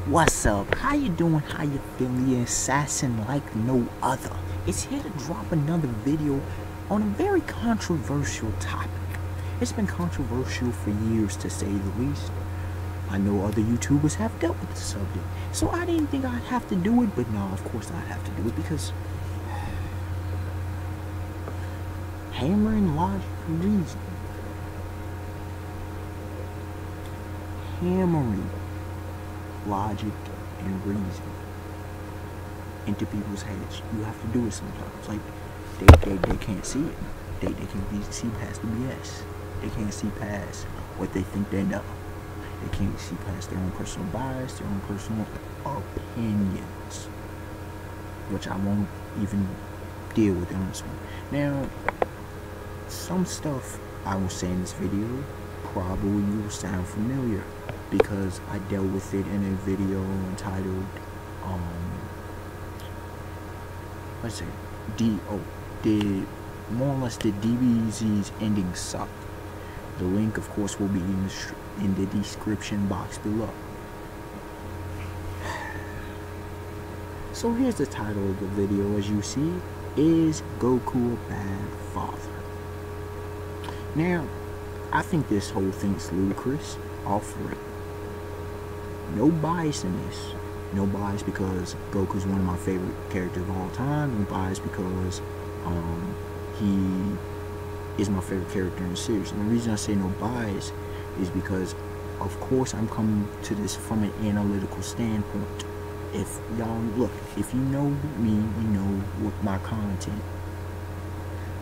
What's up? How you doing? How you feeling? The assassin like no other. It's here to drop another video on a very controversial topic. It's been controversial for years, to say the least. I know other YouTubers have dealt with the subject, so I didn't think I'd have to do it, but no, of course I'd have to do it because hammering logic and reason. Hammering logic and reason into people's heads. You have to do it sometimes. Like they can't see it. They can't see past the BS. They can't see past what they think they know. They can't see past their own personal bias, their own personal opinions, which I won't even deal with in this one. Now, some stuff I will say in this video probably will sound familiar because I dealt with it in a video entitled did more or less did DBZ's ending suck? The link, of course, will be in the description box below. So here's the title of the video. As you see, is Goku a bad father? Now, I think this whole thing's ludicrous. Off rip. No bias in this. No bias because Goku's one of my favorite characters of all time. No bias because he is my favorite character in the series. And the reason I say no bias is because, of course, I'm coming to this from an analytical standpoint. If y'all look, if you know me, you know what my content.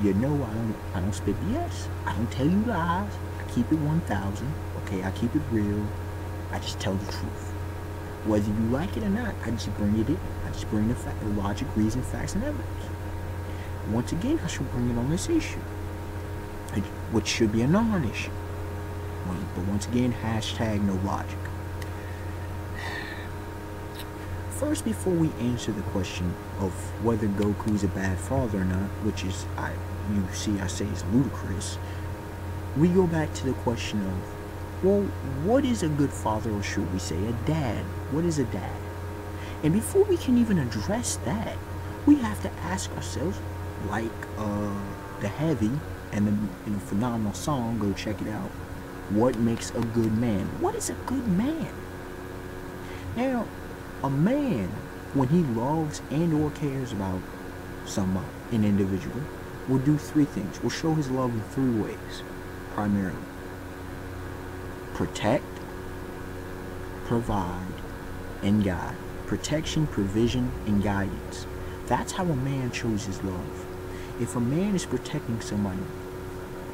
You know I don't spit BS. I don't tell you lies. I keep it 1,000. Okay, I keep it real. I just tell the truth. Whether you like it or not, I just bring it in. I just bring the logic, reason, facts, and evidence. Once again, I should bring it on this issue, which should be a non-issue. But once again, hashtag no logic. First, before we answer the question of whether Goku's a bad father or not, which is, I say is ludicrous, we go back to the question of, well, what is a good father, or should we say a dad? What is a dad? And before we can even address that, we have to ask ourselves, like the Heavy and the phenomenal song, go check it out, what makes a good man? What is a good man? Now, a man, when he loves and or cares about an individual, will do three things. Will show his love in three ways, primarily. Protect, provide, and guide. Protection, provision, and guidance. That's how a man shows his love. If a man is protecting somebody,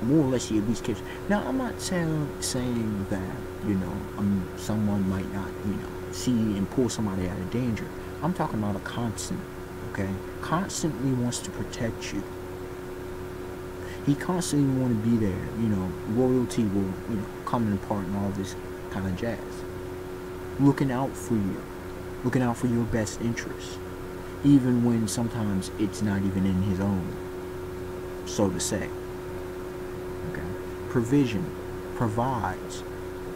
more or less he at least cares. Now, I'm not saying that, someone might not, see and pull somebody out of danger. I'm talking about a constant, okay? Constantly wants to protect you. He constantly want to be there, loyalty will, come in part and all this kind of jazz. Looking out for you. Looking out for your best interests. Even when sometimes it's not even in his own, so to say. Okay? Provision. Provides.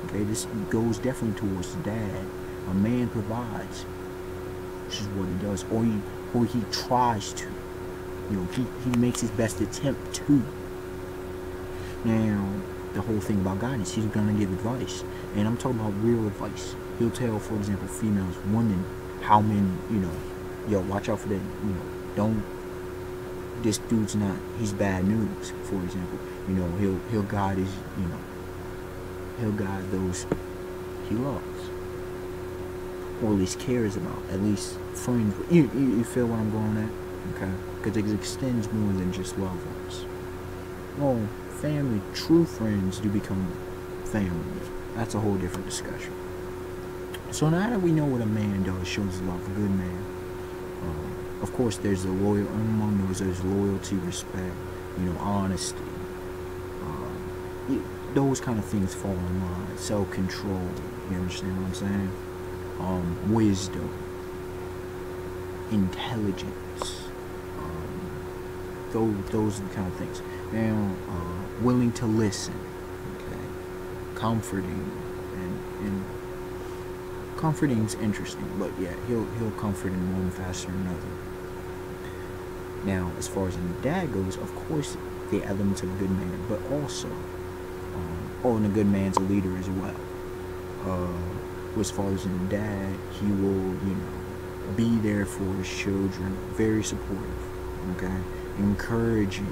Okay, this goes definitely towards the dad. A man provides, which is what he does, or he tries to. He makes his best attempt to. Now, the whole thing about guidance, he's gonna give advice, and I'm talking about real advice. He'll tell, for example, females, women, how men, yo, watch out for that. Don't. This dude's not. He's bad news. For example, he'll guide his, he'll guide those he loves, or at least cares about, at least friends. You feel what I'm going at? Okay? Because it extends more than just loved ones. Well, family, true friends do become family. That's a whole different discussion. So now that we know what a man does, shows love, a good man. Of course, there's the among those, there's loyalty, respect, honesty. Those kind of things fall in line. Self-control. You understand what I'm saying? Wisdom, intelligence, those are the kind of things. Now, willing to listen, okay, comforting, and Comforting's interesting, but yeah, he'll comfort in one facet or another. Now, as far as in the dad goes, of course, the elements of a good man, but also, and a good man's a leader as well. As far as in the dad, he will, be there for his children, very supportive, okay, encouraging,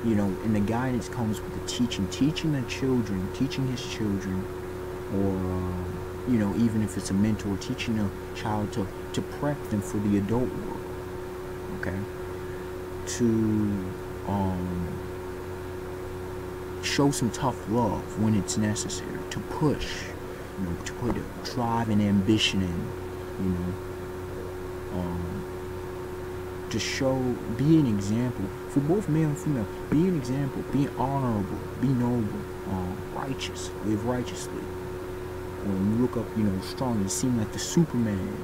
and the guidance comes with the teaching his children, or, even if it's a mentor, teaching a child to prep them for the adult world, okay, to, show some tough love when it's necessary, to push, to put a drive and ambition in, to show, be an example for both male and female. Be an example, be honorable, be noble, righteous, live righteously. When you look up, strong, you seem like the Superman,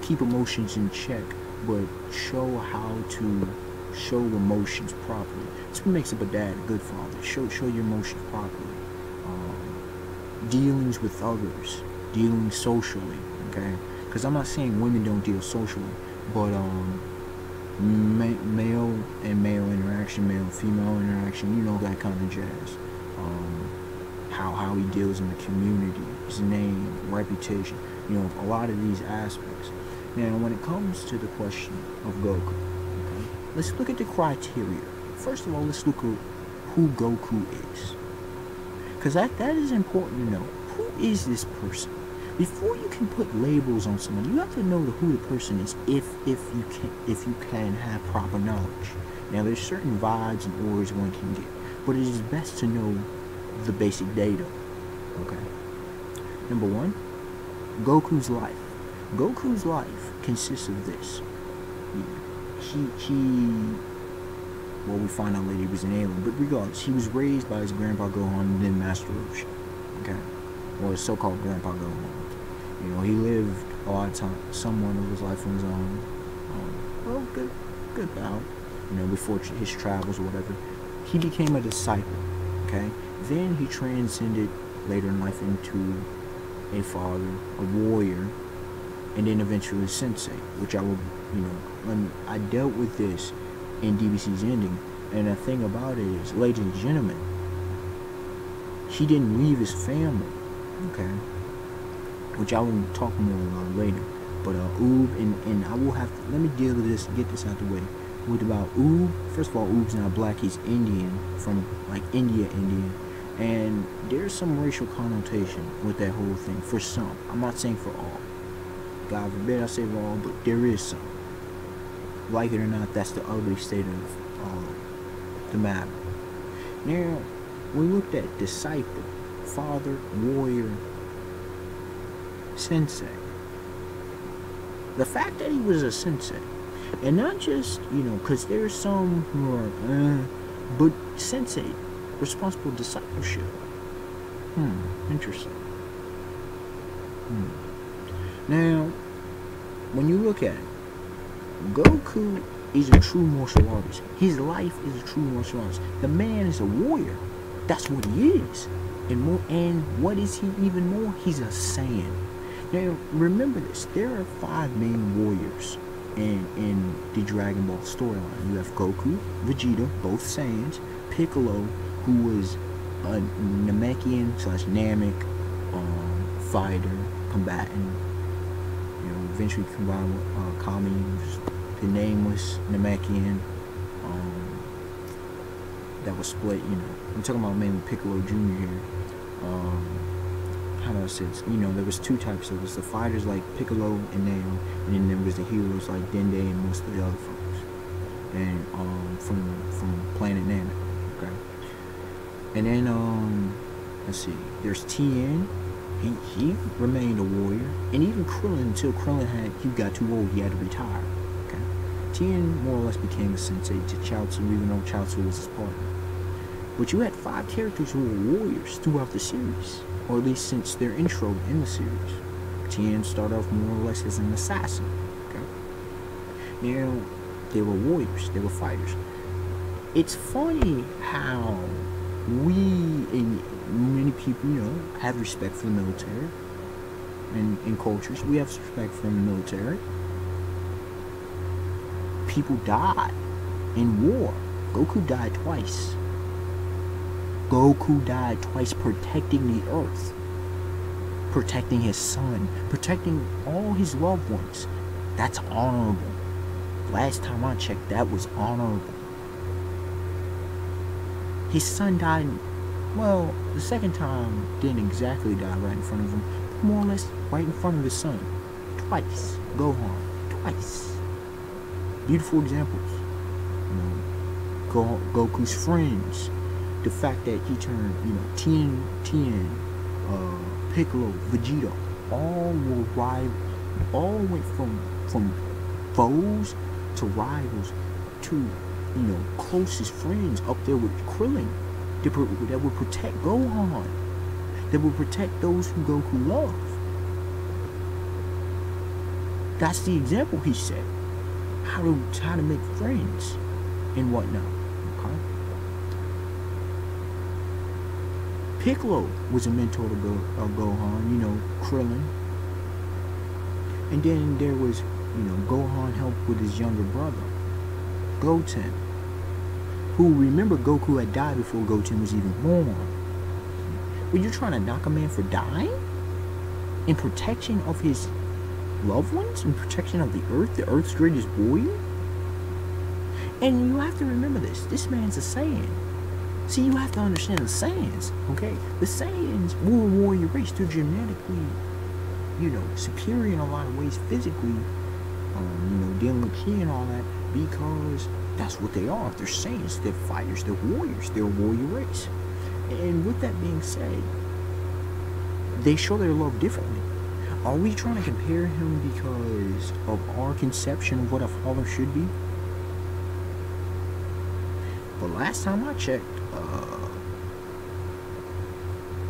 keep emotions in check, but show how to show emotions properly. That's what makes up a dad, a good father. Show your emotions properly. Dealings with others, dealing socially, okay? Because I'm not saying women don't deal socially, but male and male interaction, male and female interaction, that kind of jazz. How he deals in the community, his name, reputation, a lot of these aspects. Now, when it comes to the question of Goku, okay, let's look at the criteria. First of all, let's look at who Goku is. Because that is important to know. Who is this person? Before you can put labels on someone, you have to know who the person is if you can have proper knowledge. Now, there's certain vibes and auras one can get, but it is best to know the basic data. Okay. Number one, Goku's life. Goku's life consists of this. Well, we find out later he was an alien, but regardless, he was raised by his grandpa Gohan and then Master Roshi, okay, or his so-called grandpa Gohan. He lived a lot of time, somewhat of his life on his own, good bout, before his travels or whatever. He became a disciple, okay. Then he transcended later in life into a father, a warrior, and then eventually a sensei, which I will, I dealt with this in DBC's ending, and the thing about it is, ladies and gentlemen, he didn't leave his family, okay, which I will talk more about later, but Oob, and I will have to, let me deal with this, get this out the way, with about Oob. First of all, Oob's not black, he's Indian, from like India, and there's some racial connotation with that whole thing, for some. I'm not saying for all, God forbid I say for all, but there is some. Like it or not, that's the ugly state of the matter. Now, we looked at disciple, father, warrior, sensei. The fact that he was a sensei, and not just, because there's some who are, but sensei, responsible discipleship. Interesting. Now, when you look at it, Goku is a true martial artist. His life is a true martial artist. The man is a warrior. That's what he is. And what is he even more? He's a Saiyan. Now, remember this. There are 5 main warriors in the Dragon Ball storyline. You have Goku, Vegeta, both Saiyans, Piccolo, who was a Namekian/Namek fighter, combatant, eventually combined with Kami, the nameless Namekian, that was split, I'm talking about mainly Piccolo Jr. here. How do I say this? There was 2 types. There was the fighters like Piccolo and Nail, and then there was the heroes like Dende and most of the other folks. And from Planet Namek, okay? And then let's see, there's Tien. He remained a warrior, and even Krillin, until Krillin he got too old, he had to retire. Okay, Tien more or less became a sensei to Chaozu, even though Chaozu was his partner. But you had 5 characters who were warriors throughout the series, or at least since their intro in the series. Tien started off more or less as an assassin. Okay, now they were warriors, they were fighters. It's funny how we, and many have respect for the military. And in cultures, we have respect for the military. People die in war. Goku died twice. Goku died twice protecting the Earth. Protecting his son. Protecting all his loved ones. That's honorable. Last time I checked, that was honorable. His son died, well, the second time didn't exactly die right in front of him, but more or less right in front of his son. Twice. Gohan. Twice. Beautiful examples. Goku's friends. The fact that he turned, Tien, Piccolo, Vegeta, all were rivals. All went from foes to rivals to, closest friends up there with Krillin that would protect Gohan, that would protect those who Goku loved. That's the example he set. How to make friends and whatnot. Okay. Piccolo was a mentor to Gohan, Krillin. And then there was, Gohan helped with his younger brother, Goten. Who, remember, Goku had died before Goten was even born. Were you trying to knock a man for dying? In protection of his loved ones? In protection of the Earth's greatest warrior? And you have to remember this. This man's a Saiyan. See, you have to understand the Saiyans, okay? The Saiyans were a warrior race. They're genetically, superior in a lot of ways physically, dealing with ki and all that, because that's what they are. They're Saiyans, they're fighters, they're warriors, they're a warrior race. And with that being said, they show their love differently. Are we trying to compare him because of our conception of what a father should be? But last time I checked,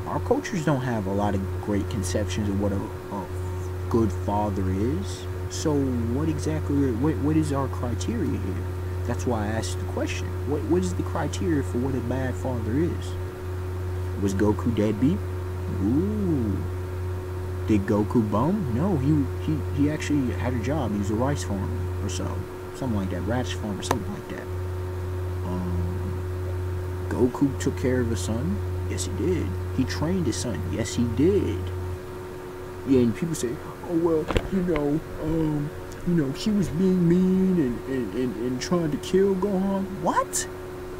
our cultures don't have a lot of great conceptions of what a good father is. So what is our criteria here? That's why I asked the question. What is the criteria for what a bad father is? Was Goku deadbeat? Ooh. Did Goku bum? No, he actually had a job. He was a rice farmer or so. Something like that. Rice farmer, something like that. Goku took care of his son? Yes, he did. He trained his son? Yes, he did. Yeah, and people say, oh, well, he was being mean and trying to kill Gohan. What?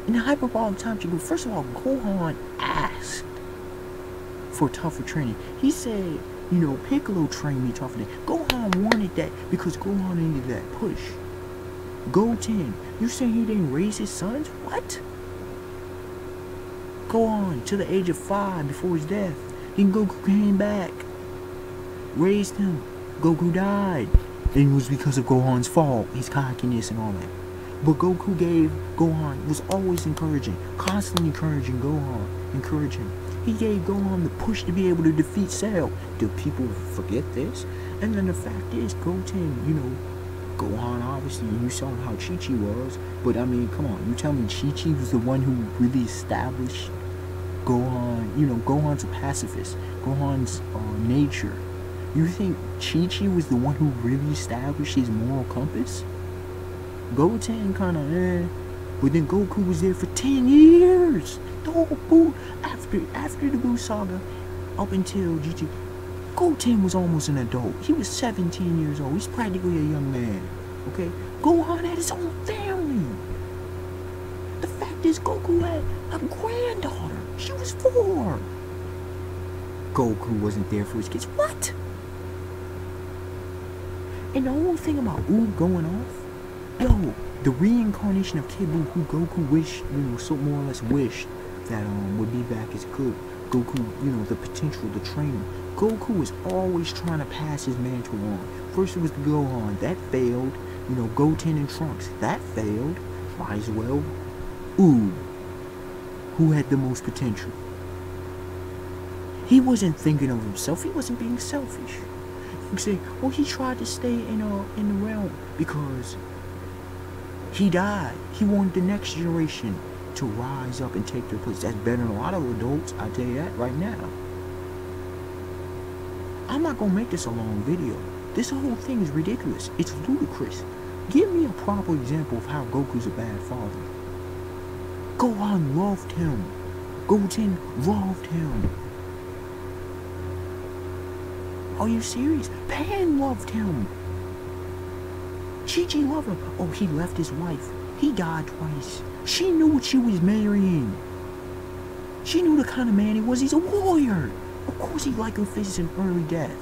In the hyperbolic time, first of all, Gohan asked for tougher training. He said, Piccolo trained me tougher than Gohan wanted that because Gohan needed that push. Goten, you saying he didn't raise his sons? What? Gohan, to the age of 5 before his death. Then Goku came back, raised him. Goku died. And it was because of Gohan's fault, his cockiness and all that. But Goku was always encouraging, constantly encouraging Gohan, He gave Gohan the push to be able to defeat Cell. Do people forget this? And then the fact is, Goten, Gohan, obviously, you saw how Chi-Chi was, but I mean, come on, you tell me Chi-Chi was the one who really established Gohan, Gohan's a pacifist, Gohan's nature. You think Chi-Chi was the one who really established his moral compass? Goten kinda, but then Goku was there for 10 years. The whole Buu, after the Buu saga, up until GT, Goten was almost an adult. He was 17 years old. He's practically a young man. Okay? Gohan had his own family. The fact is, Goku had a granddaughter. She was 4. Goku wasn't there for his kids. What? And the whole thing about Oob going off, the reincarnation of Kid Buu, who Goku wished, so more or less wished that would be back as good. Goku, the potential, the trainer. Goku was always trying to pass his mantle on. First it was the Gohan, that failed. Goten and Trunks, that failed. Might as well. Oob, who had the most potential. He wasn't thinking of himself. He wasn't being selfish. You say, well, he tried to stay in the realm because he died. He wanted the next generation to rise up and take their place. That's better than a lot of adults, I tell you that right now. I'm not gonna make this a long video. This whole thing is ridiculous. It's ludicrous. Give me a proper example of how Goku's a bad father. Gohan loved him. Goten loved him. Are you serious? Pan loved him. Chi-Chi loved him. Oh, he left his wife. He died twice. She knew what she was marrying. She knew the kind of man he was. He's a warrior. Of course he'd like her face in early death.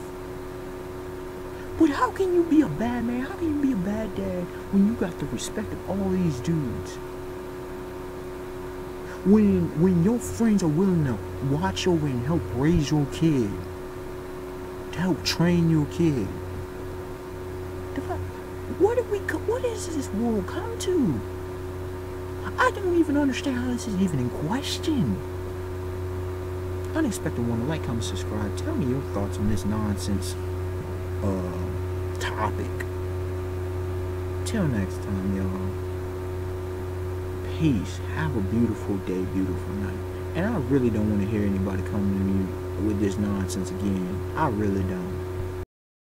But how can you be a bad man? How can you be a bad dad when you got the respect of all these dudes? When your friends are willing to watch over and help raise your kid, to help train your kid, what is this world come to? I don't even understand how this is even in question. Unexpected one to like, comment, subscribe. Tell me your thoughts on this nonsense topic. Till next time, y'all. Peace. Have a beautiful day, beautiful night. And I really don't want to hear anybody coming to me with this nonsense again. I really don't.